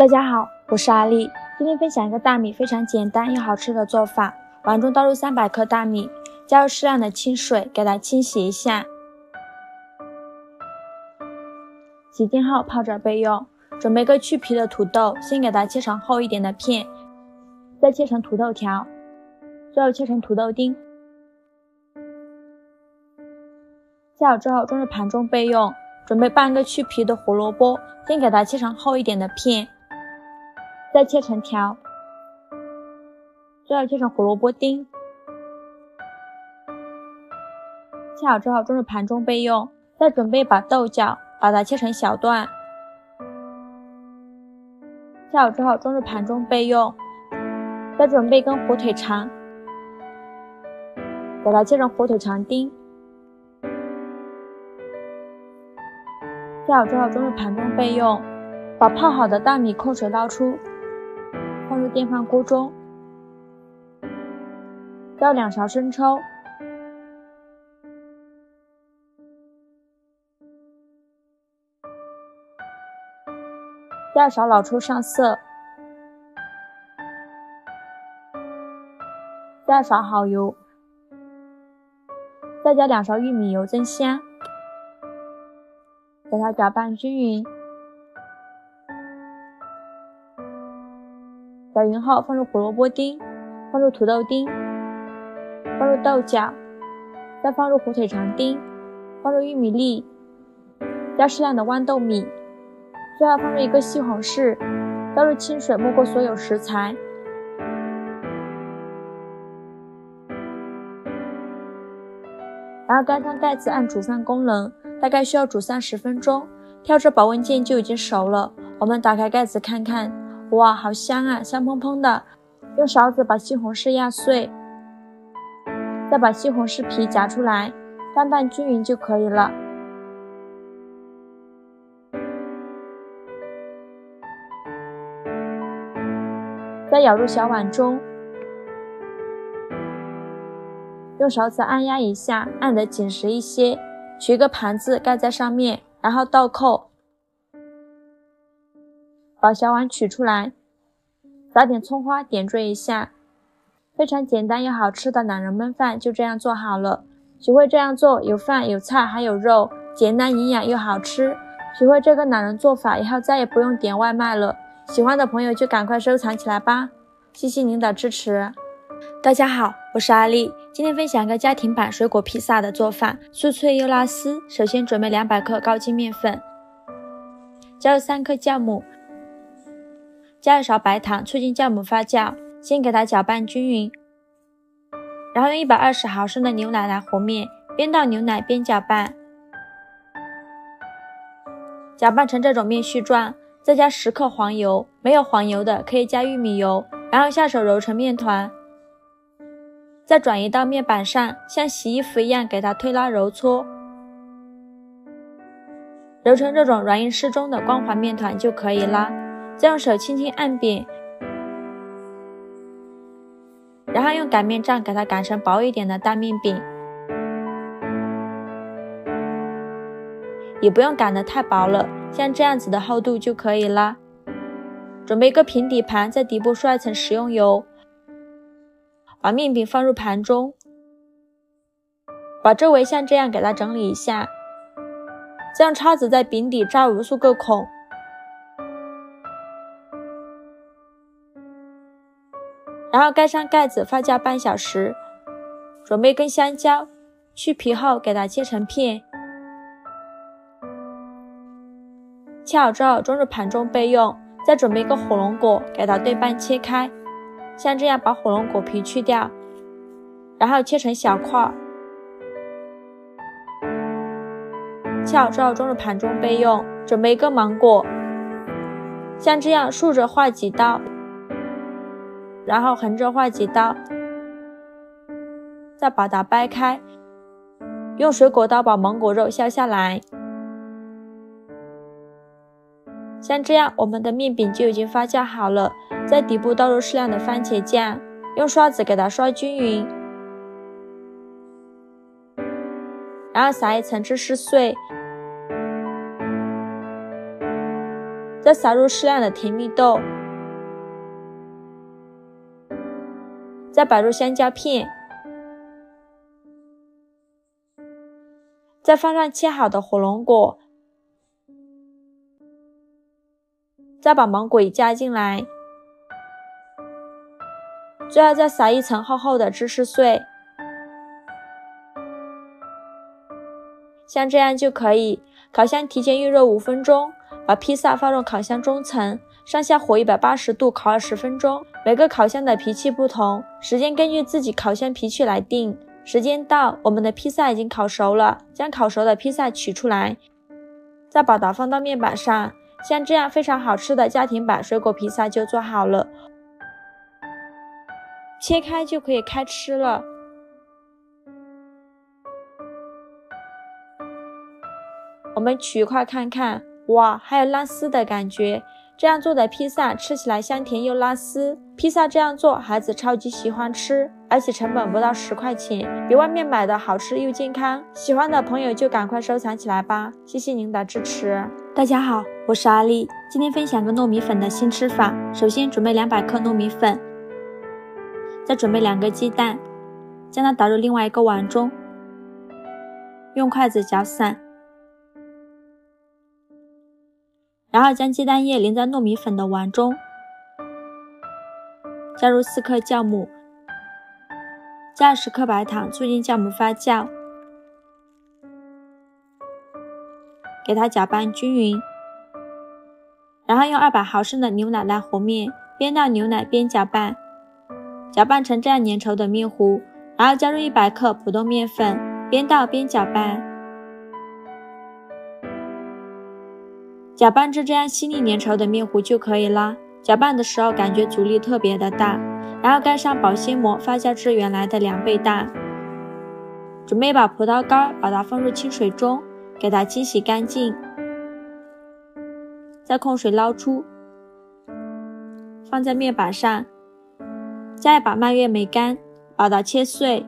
大家好，我是阿丽，今天分享一个大米非常简单又好吃的做法。碗中倒入300克大米，加入适量的清水，给它清洗一下。洗净后泡着备用。准备个去皮的土豆，先给它切成厚一点的片，再切成土豆条，最后切成土豆丁。切好之后装入盘中备用。准备半个去皮的胡萝卜，先给它切成厚一点的片，再切成条，最后切成胡萝卜丁。切好之后装入盘中备用。再准备一把豆角，把它切成小段。切好之后装入盘中备用。再准备一根火腿肠，给它切成火腿肠丁。切好之后装入盘中备用。把泡好的大米控水捞出，放入电饭锅中，倒2勺生抽，加2勺老抽上色，加2勺蚝油，再加2勺玉米油增香，给它搅拌均匀。搅匀后放入胡萝卜丁，放入土豆丁，放入豆角，再放入火腿肠丁，放入玉米粒，加适量的豌豆米，最后放入一个西红柿，倒入清水没过所有食材。然后盖上盖子按煮饭功能，大概需要煮30分钟。跳至保温键就已经熟了，我们打开盖子看看，哇，好香啊，香喷喷的。用勺子把西红柿压碎，再把西红柿皮夹出来，翻拌均匀就可以了。再舀入小碗中，用勺子按压一下，按得紧实一些，取一个盘子盖在上面，然后倒扣，把小碗取出来，撒点葱花点缀一下。非常简单又好吃的懒人焖饭就这样做好了。学会这样做，有饭有菜还有肉，简单营养又好吃。学会这个懒人做法以后再也不用点外卖了，喜欢的朋友就赶快收藏起来吧，谢谢您的支持。大家好，我是阿丽，今天分享一个家庭版水果披萨的做法，酥脆又拉丝。首先准备200克高筋面粉，加入3克酵母，加1勺白糖，促进酵母发酵，先给它搅拌均匀，然后用120毫升的牛奶来和面，边倒牛奶边搅拌，搅拌成这种面絮状，再加10克黄油，没有黄油的可以加玉米油，然后下手揉成面团，再转移到面板上，像洗衣服一样给它推拉揉搓，揉成这种软硬适中的光滑面团就可以了。再用手轻轻按扁，然后用擀面杖给它擀成薄一点的大面饼，也不用擀得太薄了，像这样子的厚度就可以了。准备一个平底盘，在底部刷一层食用油，把面饼放入盘中，把周围像这样给它整理一下，再用叉子在饼底扎无数个孔，然后盖上盖子发酵半小时。准备一根香蕉，去皮后给它切成片，切好之后装入盘中备用。再准备一个火龙果，给它对半切开，像这样把火龙果皮去掉，然后切成小块，切好之后装入盘中备用。准备一个芒果，像这样竖着划几刀，然后横着划几刀，再把它掰开，用水果刀把芒果肉削下来。像这样，我们的面饼就已经发酵好了。在底部倒入适量的番茄酱，用刷子给它刷均匀，然后撒一层芝士碎，再撒入适量的甜蜜豆，再摆入香蕉片，再放上切好的火龙果，再把芒果也加进来，最后再撒一层厚厚的芝士碎，像这样就可以。烤箱提前预热5分钟，把披萨放入烤箱中层，上下火180度烤20分钟。每个烤箱的脾气不同，时间根据自己烤箱脾气来定。时间到，我们的披萨已经烤熟了，将烤熟的披萨取出来，再把它放到面板上，像这样非常好吃的家庭版水果披萨就做好了。切开就可以开吃了。我们取一块看看，哇，还有拉丝的感觉。这样做的披萨吃起来香甜又拉丝，披萨这样做孩子超级喜欢吃，而且成本不到10块钱，比外面买的好吃又健康。喜欢的朋友就赶快收藏起来吧，谢谢您的支持。大家好，我是阿丽，今天分享个糯米粉的新吃法。首先准备200克糯米粉，再准备2个鸡蛋，将它倒入另外一个碗中，用筷子搅散，然后将鸡蛋液淋在糯米粉的碗中，加入4克酵母，加20克白糖，促进酵母发酵，给它搅拌均匀，然后用200毫升的牛奶来和面，边倒牛奶边搅拌，搅拌成这样粘稠的面糊，然后加入100克普通面粉，边倒边搅拌，搅拌至这样细腻粘稠的面糊就可以了。搅拌的时候感觉阻力特别的大，然后盖上保鲜膜，发酵至原来的2倍大。准备一把葡萄干，把它放入清水中，给它清洗干净，再控水捞出，放在面板上，加一把蔓越莓干，把它切碎，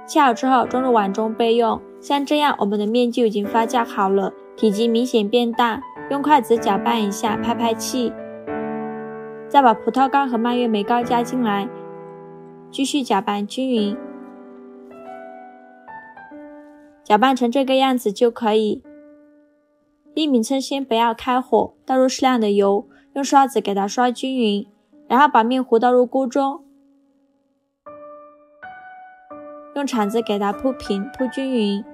切好之后装入碗中备用。像这样我们的面就已经发酵好了，体积明显变大，用筷子搅拌一下，拍拍气，再把葡萄干和蔓越莓干加进来，继续搅拌均匀，搅拌成这个样子就可以。玉米称先不要开火，倒入适量的油，用刷子给它刷均匀，然后把面糊倒入锅中，用铲子给它铺平铺均匀，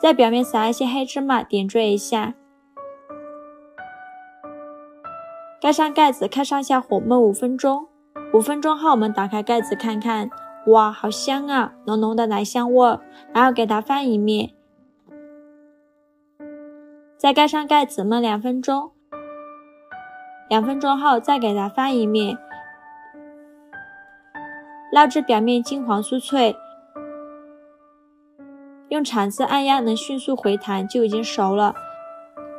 在表面撒一些黑芝麻点缀一下，盖上盖子，开上下火焖5分钟。5分钟后我们打开盖子看看，哇，好香啊，浓浓的奶香味儿。然后给它翻一面，再盖上盖子焖2分钟。2分钟后再给它翻一面，烙至表面金黄酥脆，用铲子按压能迅速回弹就已经熟了。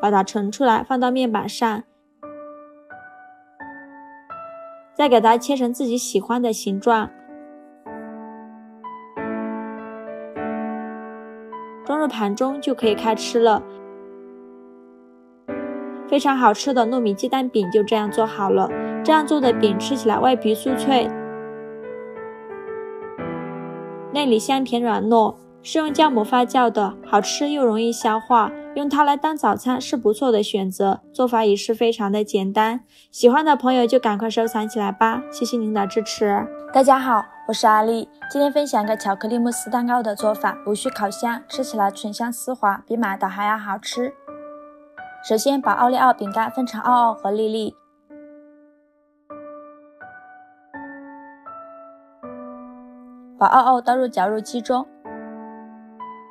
把它盛出来放到面板上，再给它切成自己喜欢的形状，装入盘中就可以开吃了。非常好吃的糯米鸡蛋饼就这样做好了。这样做的饼吃起来外皮酥脆，内里香甜软糯，是用酵母发酵的，好吃又容易消化，用它来当早餐是不错的选择。做法也是非常的简单，喜欢的朋友就赶快收藏起来吧，谢谢您的支持。大家好，我是阿丽，今天分享一个巧克力慕斯蛋糕的做法，无需烤箱，吃起来醇香丝滑，比买的还要好吃。首先把奥利奥饼干分成奥奥和粒粒，把奥奥倒入绞肉机中，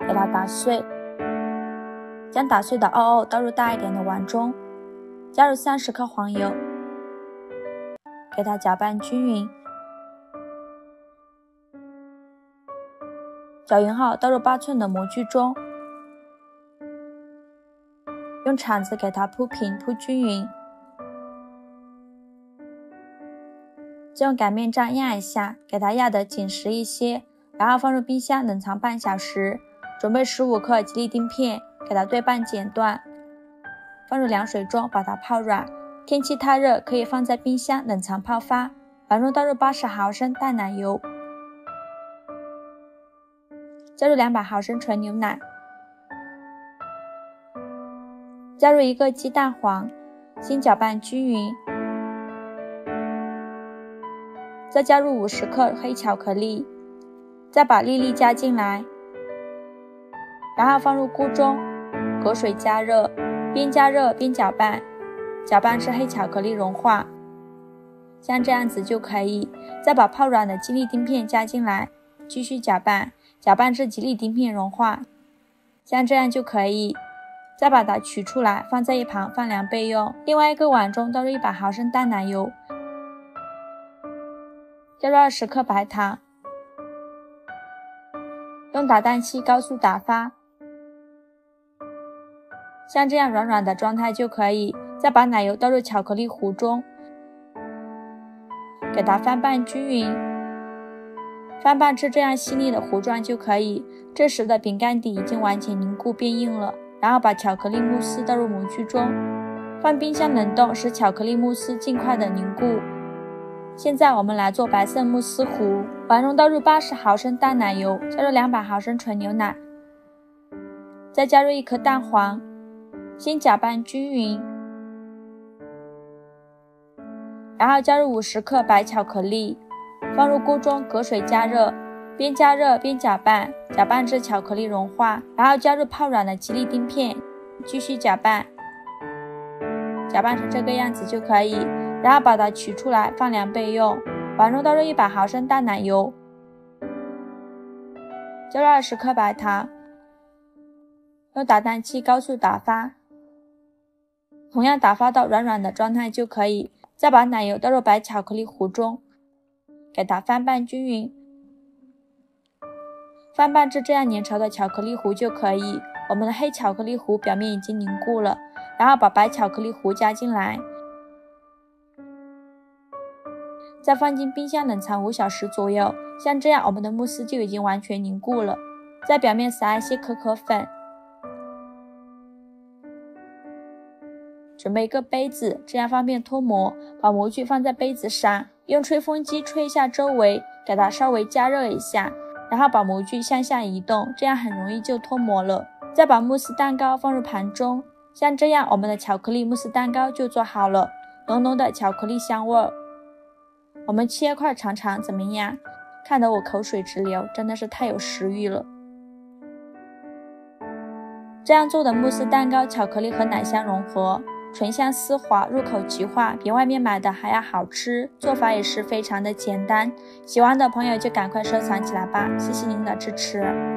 给它打碎，将打碎的奥奥倒入大一点的碗中，加入30克黄油，给它搅拌均匀。搅匀后倒入8寸的模具中，用铲子给它铺平铺均匀，再用擀面杖压一下，给它压得紧实一些，然后放入冰箱冷藏半小时。准备15克吉利丁片，给它对半剪断，放入凉水中把它泡软。天气太热，可以放在冰箱冷藏泡发。反中倒入80毫升淡奶油，加入200毫升纯牛奶，加入1个鸡蛋黄，先搅拌均匀，再加入50克黑巧克力，再把粒粒加进来，然后放入锅中，隔水加热，边加热边搅拌，搅拌至黑巧克力融化，像这样子就可以。再把泡软的吉利丁片加进来，继续搅拌，搅拌至吉利丁片融化，像这样就可以。再把它取出来，放在一旁放凉备用。另外一个碗中倒入100毫升淡奶油，加入20克白糖，用打蛋器高速打发，像这样软软的状态就可以。再把奶油倒入巧克力糊中，给它翻拌均匀，翻拌至这样细腻的糊状就可以。这时的饼干底已经完全凝固变硬了，然后把巧克力慕斯倒入模具中，放冰箱冷冻，使巧克力慕斯尽快的凝固。现在我们来做白色慕斯糊。碗中倒入80毫升淡奶油，加入200毫升纯牛奶，再加入1颗蛋黄，先搅拌均匀，然后加入50克白巧克力，放入锅中隔水加热，边加热边搅拌，搅拌至巧克力融化，然后加入泡软的吉利丁片，继续搅拌，搅拌成这个样子就可以。然后把它取出来放凉备用。碗中倒入100毫升淡奶油，加入20克白糖，用打蛋器高速打发，同样打发到软软的状态就可以。再把奶油倒入白巧克力糊中，给它翻拌均匀，翻拌至这样粘稠的巧克力糊就可以。我们的黑巧克力糊表面已经凝固了，然后把白巧克力糊加进来，再放进冰箱冷藏5小时左右。像这样我们的慕斯就已经完全凝固了。在表面撒一些可可粉，准备一个杯子，这样方便脱模。把模具放在杯子上，用吹风机吹一下周围，给它稍微加热一下，然后把模具向下移动，这样很容易就脱模了。再把慕斯蛋糕放入盘中，像这样我们的巧克力慕斯蛋糕就做好了，浓浓的巧克力香味。我们切块尝尝怎么样？看得我口水直流，真的是太有食欲了。这样做的慕斯蛋糕，巧克力和奶香融合，醇香丝滑，入口即化，比外面买的还要好吃，做法也是非常的简单。喜欢的朋友就赶快收藏起来吧，谢谢您的支持。